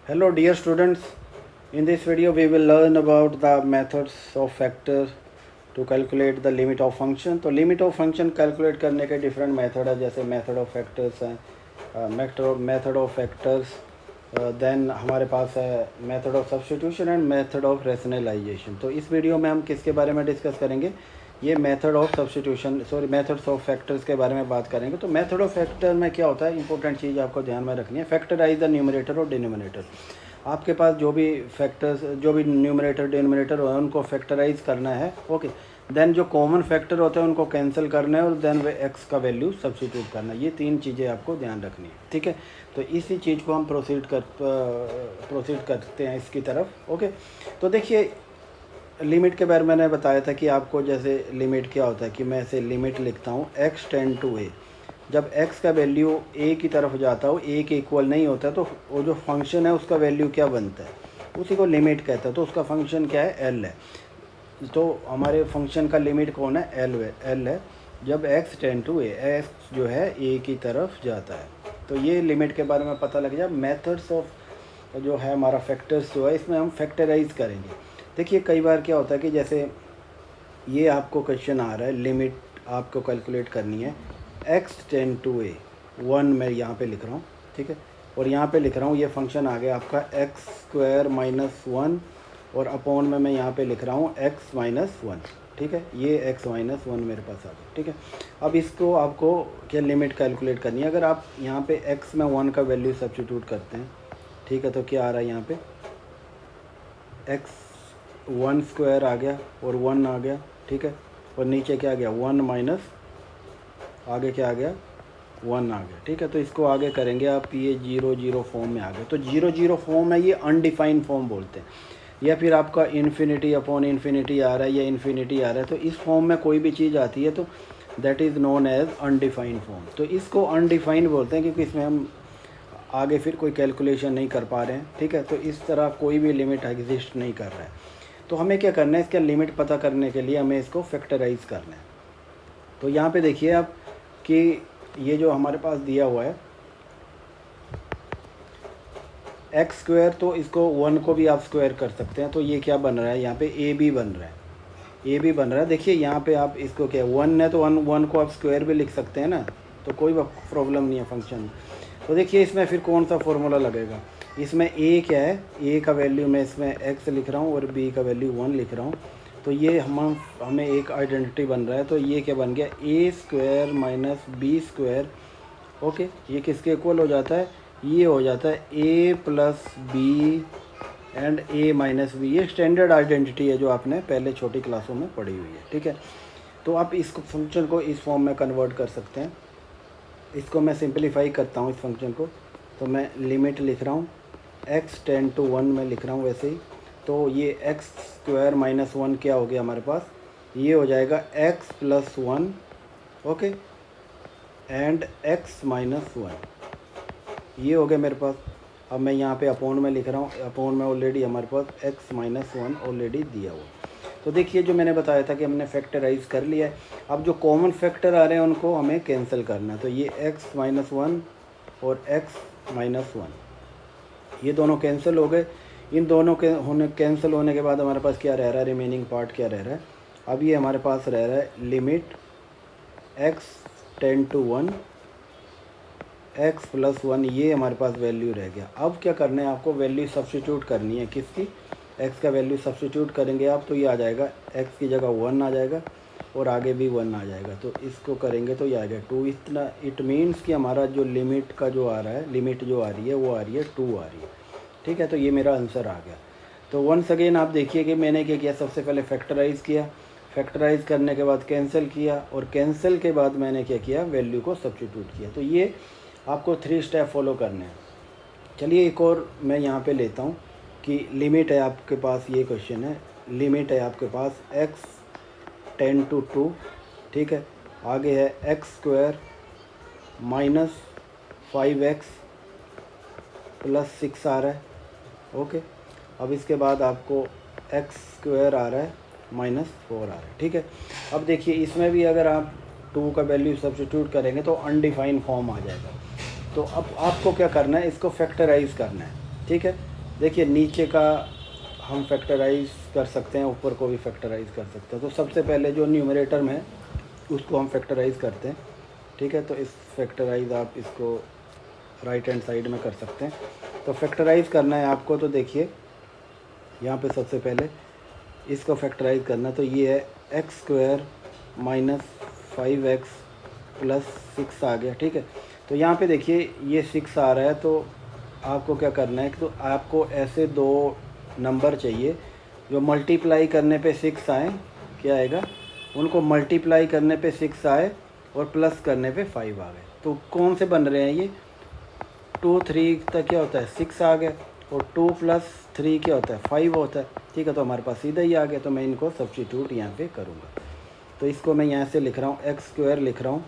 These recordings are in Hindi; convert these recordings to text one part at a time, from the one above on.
Hello dear students, in this video we will learn about the methods of factor to calculate the limit of function. तो limit of function calculate करने के different method है, जैसे method of factors हैं, method of factors, then हमारे पास है method of substitution and method of rationalization. तो इस वीडियो में हम किसके बारे में डिस्कस करेंगे? ये method of substitution methods of factors के बारे में बात करेंगे। तो मेथड ऑफ फैक्टर में क्या होता है, इंपॉर्टेंट चीज़ आपको ध्यान में रखनी है। फैक्टराइज द न्यूमरेटर और डिनोमिनेटर। आपके पास जो भी फैक्टर्स, जो भी न्यूमरेटर डिनोमिनेटर हो, उनको फैक्टराइज करना है। ओके, देन जो कॉमन फैक्टर होते हैं उनको कैंसिल करना है और देन वे एक्स का वैल्यू सब्स्टिट्यूट करना है। ये तीन चीज़ें आपको ध्यान रखनी है, ठीक है। तो इसी चीज़ को हम प्रोसीड करते हैं इसकी तरफ। ओके, तो देखिए लिमिट के बारे में मैंने बताया था कि आपको जैसे लिमिट क्या होता है कि मैं ऐसे लिमिट लिखता हूँ x टेंड टू a। जब x का वैल्यू a की तरफ जाता हो, a के इक्वल नहीं होता है, तो वो जो फंक्शन है उसका वैल्यू क्या बनता है, उसी को लिमिट कहता है। तो उसका फंक्शन क्या है, l है। तो हमारे फंक्शन का लिमिट कौन है, l है। जब x tend to a, x जो है a की तरफ जाता है। तो ये लिमिट के बारे में पता लग जाए। मेथड्स ऑफ जो है हमारा फैक्टर्स जो है, इसमें हम फैक्टराइज करेंगे। देखिए कई बार क्या होता है कि जैसे ये आपको क्वेश्चन आ रहा है, लिमिट आपको कैलकुलेट करनी है x टेंड टू a, 1 मैं यहाँ पे लिख रहा हूँ, ठीक है। और यहाँ पे लिख रहा हूँ ये फंक्शन आ गया आपका x स्क्वायर माइनस 1 और अपॉन में मैं यहाँ पे लिख रहा हूँ x माइनस 1, ठीक है। ये x माइनस 1 मेरे पास आ गया, ठीक है। अब इसको आपको क्या लिमिट कैलकुलेट करनी है। अगर आप यहाँ पे x में 1 का वैल्यू सब्स्टिट्यूट करते हैं, ठीक है, तो क्या आ रहा है यहाँ पे x 1 स्क्वायर आ गया और 1 आ गया, ठीक है। और नीचे क्या आ गया, 1 माइनस, आगे क्या आ गया, 1 आ गया, ठीक है। तो इसको आगे करेंगे आप, ये 0 0 फॉर्म में आ गया। तो 0 0 फॉर्म है, ये अनडिफाइंड फॉर्म बोलते हैं। या फिर आपका इन्फिनिटी अपॉन इन्फिनिटी आ रहा है या इन्फिनिटी आ रहा है, तो इस फॉर्म में कोई भी चीज़ आती है तो that is known as undefined form. तो इसको अनडिफाइंड बोलते हैं क्योंकि इसमें हम आगे फिर कोई कैलकुलेशन नहीं कर पा रहे हैं, ठीक है। तो इस तरह कोई भी लिमिट एग्जिस्ट नहीं कर रहा है। तो हमें क्या करना है, इसका लिमिट पता करने के लिए हमें इसको फैक्टराइज करना है। तो यहाँ पे देखिए आप कि ये जो हमारे पास दिया हुआ है एक्स स्क्वायर, तो इसको 1 को भी आप स्क्वायर कर सकते हैं। तो ये क्या बन रहा है, यहाँ पे ए बी बन रहा है, ए बी बन रहा है। देखिए यहाँ पे आप इसको क्या, 1 है तो 1 को आप स्क्वायर भी लिख सकते हैं ना, तो कोई प्रॉब्लम नहीं है फंक्शन। तो देखिए इसमें फिर कौन सा फॉर्मूला लगेगा, इसमें a क्या है, a का वैल्यू मैं इसमें x लिख रहा हूँ और b का वैल्यू 1 लिख रहा हूँ। तो ये हमें एक आइडेंटिटी बन रहा है। तो ये क्या बन गया, a square minus B square. Okay, ये किसके इक्वल हो जाता है, ये हो जाता है a plus B and a minus B. ये स्टैंडर्ड आइडेंटिटी है जो आपने पहले छोटी क्लासों में पढ़ी हुई है, ठीक है। तो आप इस फंक्शन को इस फॉर्म में कन्वर्ट कर सकते हैं। इसको मैं सिंप्लीफाई करता हूँ इस फंक्शन को। तो मैं लिमिट लिख रहा हूँ x टेंड टू 1 में लिख रहा हूँ वैसे ही। तो ये x स्क्वायर माइनस 1 क्या हो गया हमारे पास, ये हो जाएगा x plus 1, okay, and x minus 1, ये हो गया मेरे पास। अब मैं यहाँ पे अपॉन में लिख रहा हूँ, अपॉन में ऑलरेडी हमारे पास x माइनस 1 ऑलरेडी दिया हुआ। तो देखिए जो मैंने बताया था कि हमने फैक्टराइज कर लिया है। अब जो कॉमन फैक्टर आ रहे हैं उनको हमें कैंसिल करना है। तो ये x माइनस 1 और x माइनस 1 ये दोनों कैंसिल हो गए। इन दोनों के कैंसिल होने के बाद हमारे पास क्या रह रहा है, रिमेनिंग पार्ट क्या रह रहा है, अब ये हमारे पास रह रहा है limit x tend to 1 x plus 1, ये हमारे पास वैल्यू रह गया। अब क्या करना है, आपको वैल्यू सब्स्टिट्यूट करनी है, किसकी, x का वैल्यू सब्स्टिट्यूट करेंगे आप। तो ये आ जाएगा x की जगह 1 आ जाएगा और आगे भी 1 आ जाएगा। तो इसको करेंगे तो ये आ गया 2। इतना इट मीन्स कि हमारा जो लिमिट का जो आ रहा है, लिमिट जो आ रही है वो आ रही है 2 आ रही है, ठीक है। तो ये मेरा आंसर आ गया। तो वंस अगेन आप देखिए कि मैंने क्या किया, सबसे पहले फैक्टराइज किया, फैक्टराइज करने के बाद कैंसिल किया और कैंसिल के बाद मैंने क्या किया, वैल्यू को सब्स्टिट्यूट किया। तो ये आपको 3 स्टेप फॉलो करने हैं। चलिए एक और मैं यहाँ पे लेता हूँ कि लिमिट है आपके पास, ये क्वेश्चन है, लिमिट है आपके पास x टेंड टू 2, ठीक है। आगे है x square minus 5x plus 6 आ रहा है, ओके। अब इसके बाद आपको x स्क्वायर आ रहा है माइनस 4 आ रहा है, ठीक है। अब देखिए इसमें भी अगर आप 2 का वैल्यू सब्स्टिट्यूट करेंगे तो अनडिफाइंड फॉर्म आ जाएगा। तो अब आपको क्या करना है, इसको फैक्टराइज करना है, ठीक है। देखिए नीचे का हम फैक्टराइज कर सकते हैं, ऊपर को भी फैक्टराइज कर सकते हैं। तो सबसे पहले जो न्यूमरेटर में है उसको हम फैक्टराइज करते हैं, ठीक है। तो इस फैक्टराइज आप इसको राइट हैंड साइड में कर सकते हैं। तो फैक्टराइज करना है आपको, तो देखिए यहाँ पे सबसे पहले इसको फैक्टराइज करना है। तो ये है x square minus 5x plus 6 आ गया, ठीक है। तो यहाँ पे देखिए ये 6 आ रहा है, तो आपको क्या करना है, तो आपको ऐसे दो नंबर चाहिए जो मल्टीप्लाई करने पे 6 आए, क्या आएगा, उनको मल्टीप्लाई करने पे 6 आए और प्लस करने पे 5 आ गए। तो कौन से बन रहे हैं ये, 2 3 तक क्या होता है 6 आ गया, और 2 प्लस 3 क्या होता है 5 होता है, ठीक है। तो हमारे पास सीधा ही आ गया। तो मैं इनको सब्स्टिट्यूट यहाँ पे करूँगा। तो इसको मैं यहाँ से लिख रहा हूँ एक्स स्क्वायर लिख रहा हूँ,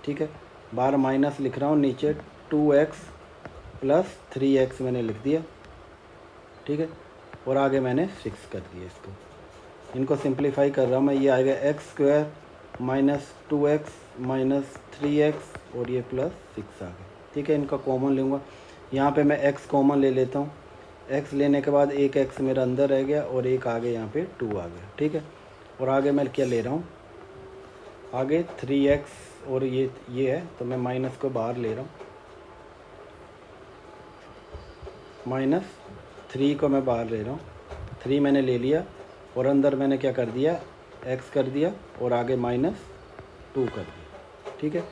ठीक है, बाहर माइनस लिख रहा हूँ, नीचे 2x प्लस 3x मैंने लिख दिया, ठीक है, और आगे मैंने 6 कर दिया। इसको इनको सिंप्लीफाई कर रहा हूँ मैं, ये आएगा x square minus 2x minus 3x और ये प्लस 6 आ गया, ठीक है। इनका कॉमन लूँगा, यहाँ पे मैं x कॉमन ले लेता हूँ। x लेने के बाद एक x मेरा अंदर रह गया और एक आगे यहाँ पे 2 आ गया, ठीक है। और आगे मैं क्या ले रहा हूँ, आगे 3x और ये है, तो मैं माइनस को बाहर ले रहा हूँ, -3 को मैं बाहर ले रहा हूँ। 3 मैंने ले लिया और अंदर मैंने क्या कर दिया, x कर दिया और आगे -2 कर दिया, ठीक है।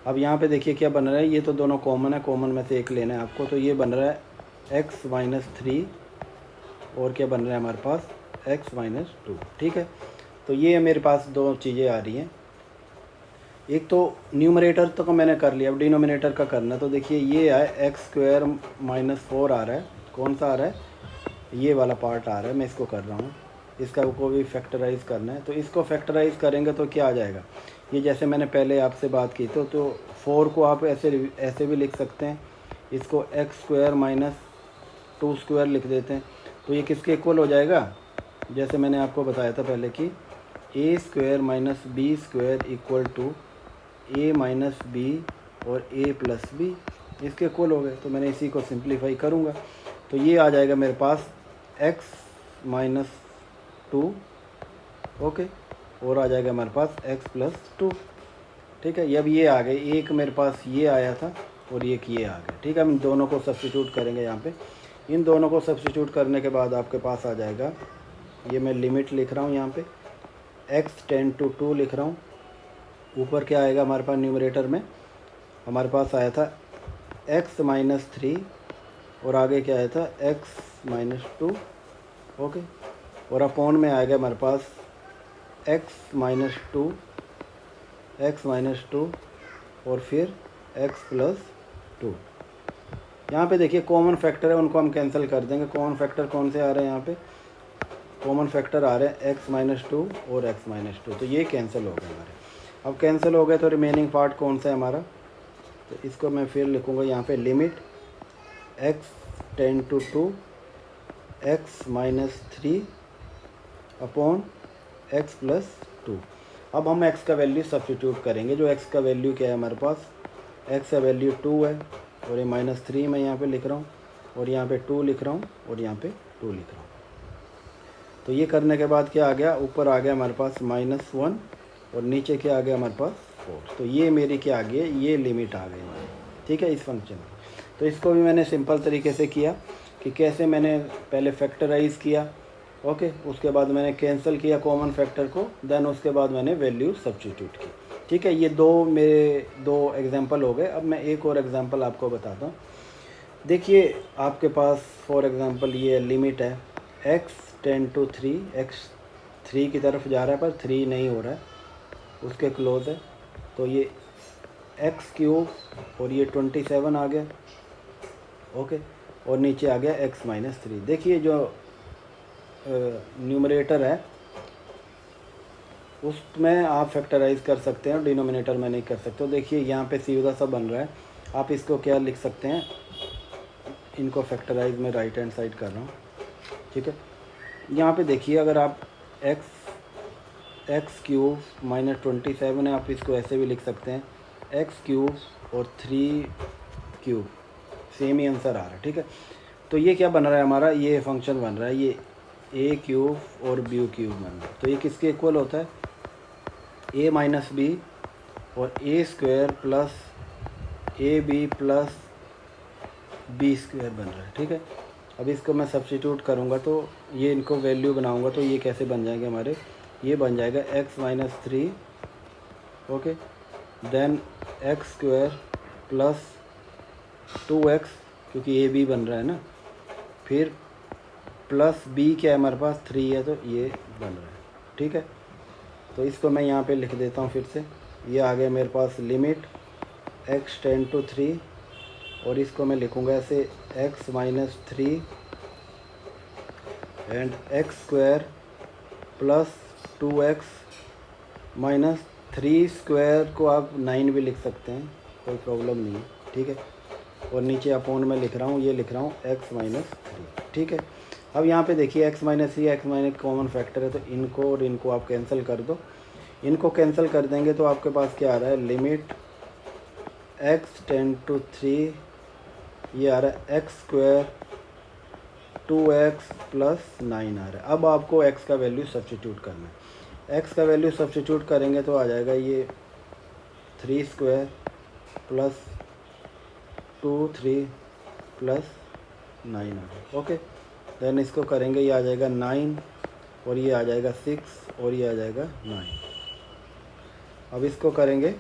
अब यहाँ पे देखिए क्या बन रहा है, ये तो दोनों कॉमन है, कॉमन में से एक लेना है आपको। तो ये बन रहा है x -3 और क्या बन रहा है हमारे पास x -2, ठीक है। तो ये मेरे पास दो चीज़ें आ रही हैं। एक तो न्यूमरेटर तो मैंने कर लिया, अब डिनोमिनेटर का करना। तो देखिए ये है एक्स स्क्वायर -4 आ रहा है, कौन सा आ रहा है, ये वाला पार्ट आ रहा है, मैं इसको कर रहा हूँ। इसका को भी फैक्टराइज करना है। तो इसको फैक्टराइज करेंगे तो क्या आ जाएगा, ये जैसे मैंने पहले आपसे बात की, तो 4 को आप ऐसे भी लिख सकते हैं, इसको एक्स स्क्वायर -2 स्क्वायर लिख देते हैं। तो ये किसके इक्वल हो जाएगा, जैसे मैंने आपको बताया था पहले कि A square minus B square equal to A minus B और ए प्लस बी, इसके इक्वल हो गए। तो मैंने इसी को सिंप्लीफाई करूँगा, तो ये आ जाएगा मेरे पास x -2, ओके, और आ जाएगा हमारे पास x +2, ठीक है। अब ये आ गए, एक मेरे पास ये आया था और एक ये आ गया, ठीक है। हम इन दोनों को सब्स्टिट्यूट करेंगे यहाँ पे। इन दोनों को सब्स्टिट्यूट करने के बाद आपके पास आ जाएगा, ये मैं लिमिट लिख रहा हूँ यहाँ पे, x टेंड टू 2 लिख रहा हूँ। ऊपर क्या आएगा हमारे पास, न्यूमरेटर में हमारे पास आया था x -3 और आगे क्या आया था x -2, ओके, और अपॉन में आएगा हमारे पास x -2 और फिर x +2। यहाँ पे देखिए कॉमन फैक्टर है, उनको हम कैंसिल कर देंगे। कॉमन फैक्टर कौन से आ रहे हैं, यहाँ पे कॉमन फैक्टर आ रहे हैं x -2 और x -2, तो ये कैंसिल हो गए हमारे। अब कैंसिल हो गए तो रिमेनिंग पार्ट कौन सा है हमारा, तो इसको मैं फिर लिखूँगा यहाँ पे, limit x tend to 2 x -3 upon x +2। अब हम x का वैल्यू सब्स्टिट्यूट करेंगे। जो x का वैल्यू क्या है हमारे पास, x का वैल्यू 2 है और ये -3 मैं यहाँ पे लिख रहा हूँ और यहाँ पे 2 लिख रहा हूँ और यहाँ पे 2 लिख रहा हूँ। तो ये करने के बाद क्या आ गया, ऊपर आ गया हमारे पास -1 और नीचे क्या आ गया हमारे पास 4। तो ये मेरी क्या आ गई, ये लिमिट आ गई हमारी, ठीक है, इस फंक्शन की। तो इसको भी मैंने सिंपल तरीके से किया कि कैसे मैंने पहले फैक्टराइज किया, ओके, उसके बाद मैंने कैंसिल किया कॉमन फैक्टर को, देन उसके बाद मैंने वैल्यू सब्स्टिट्यूट की, ठीक है। ये मेरे दो एग्जांपल हो गए। अब मैं एक और एग्जांपल आपको बताता हूँ। देखिए आपके पास फॉर एग्जांपल ये लिमिट है x टेंड टू 3, x 3 की तरफ जा रहा है पर 3 नहीं हो रहा है, उसके क्लोज है। तो ये x³ और ये 27 आ गया, ओके, और नीचे आ गया x -3। देखिए जो न्यूमरेटर है उसमें आप फैक्टराइज कर सकते हैं, डिनोमिनेटर में नहीं कर सकते। तो देखिए यहाँ पे सीधा सा बन रहा है, आप इसको क्या लिख सकते हैं, इनको फैक्टराइज में राइट हैंड साइड कर रहा हूँ, ठीक है। यहाँ पे देखिए अगर आप x³ -27 है, आप इसको ऐसे भी लिख सकते हैं x³ और 3³ सेम ही आंसर आ रहा है, ठीक है। तो ये क्या बन रहा है हमारा, ये फंक्शन बन रहा है, ये ए क्यूब और बी क्यूब बन रहा है। तो ये किसके इक्वल होता है, ए माइनस बी और A square plus A B plus B square बन रहा है। ठीक है, अब इसको मैं सब्स्टिट्यूट करूँगा तो ये इनको वैल्यू बनाऊँगा तो ये कैसे बन जाएंगे हमारे, ये बन जाएगा X minus 3, okay, then X square plus 2x, क्योंकि ए बी बन रहा है ना, फिर प्लस बी क्या है हमारे पास 3 है तो ये बन रहा है। ठीक है, तो इसको मैं यहाँ पे लिख देता हूँ फिर से, ये आ गया मेरे पास लिमिट x टेंड टू 3, और इसको मैं लिखूँगा ऐसे x minus 3 and x square plus 2x minus 3 square को आप 9 भी लिख सकते हैं, कोई प्रॉब्लम नहीं है। ठीक है, और नीचे अपॉन में लिख रहा हूँ, ये लिख रहा हूँ x माइनस 3। ठीक है, अब यहाँ पे देखिए x minus 3 x minus common factor है, तो इनको और इनको आप कैंसिल कर दो। इनको कैंसिल कर देंगे तो आपके पास क्या आ रहा है, लिमिट x टेंड टू 3, ये आ रहा है एक्स स्क्वायर 2x प्लस 9 आ रहा है। अब आपको x का वैल्यू सब्स्टिट्यूट करना है, x का वैल्यू सब्स्टिट्यूट करेंगे तो आ जाएगा ये 3 स्क्वायर प्लस 2 3 प्लस 9 आ रहा है। ओके, देन इसको करेंगे, ये आ जाएगा 9 और ये आ जाएगा 6 और ये आ जाएगा 9। अब इसको करेंगे,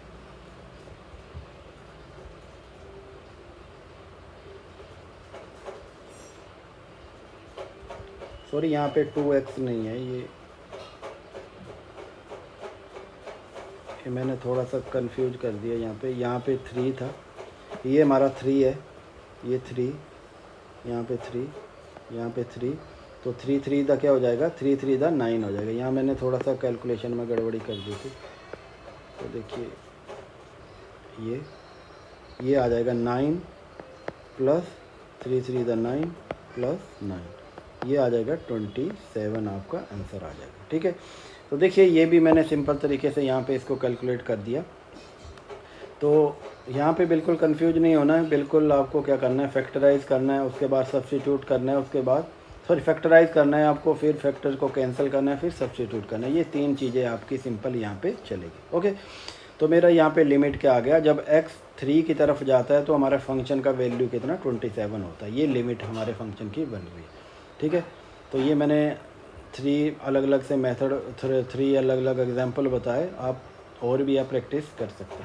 सॉरी यहाँ पे 2x नहीं है, ये मैंने थोड़ा सा कंफ्यूज कर दिया, यहाँ पे 3 था, ये हमारा 3 है, ये 3, यहाँ पे 3, यहाँ पे 3, तो 3 3 दा क्या हो जाएगा, 3 3 दा 9 हो जाएगा। यहाँ मैंने थोड़ा सा कैलकुलेशन में गड़बड़ी कर दी थी, तो देखिए ये आ जाएगा 9 प्लस 3 3 दा 9 प्लस 9, ये आ जाएगा 27 आपका आंसर आ जाएगा। ठीक है, तो देखिए ये भी मैंने सिंपल तरीके से यहाँ पे इसको कैलकुलेट कर दिया। तो यहाँ पे बिल्कुल कंफ्यूज नहीं होना है, बिल्कुल आपको क्या करना है, फैक्टराइज करना है, उसके बाद सब्स्टिट्यूट करना है, उसके बाद फैक्टराइज करना है आपको, फिर फैक्टर को कैंसिल करना है, फिर सब्स्टिट्यूट करना है। ये 3 चीज़ें आपकी सिंपल यहाँ पे चलेगी। ओके, तो मेरा यहाँ पे लिमिट क्या आ गया, जब x 3 की तरफ जाता है तो हमारे फंक्शन का वैल्यू कितना 27 होता है, ये लिमिट हमारे फंक्शन की बन रही है। ठीक है, तो ये मैंने 3 अलग अलग से मेथड 3 अलग अलग एग्जांपल बताए, आप और भी आप प्रैक्टिस कर सकते हैं।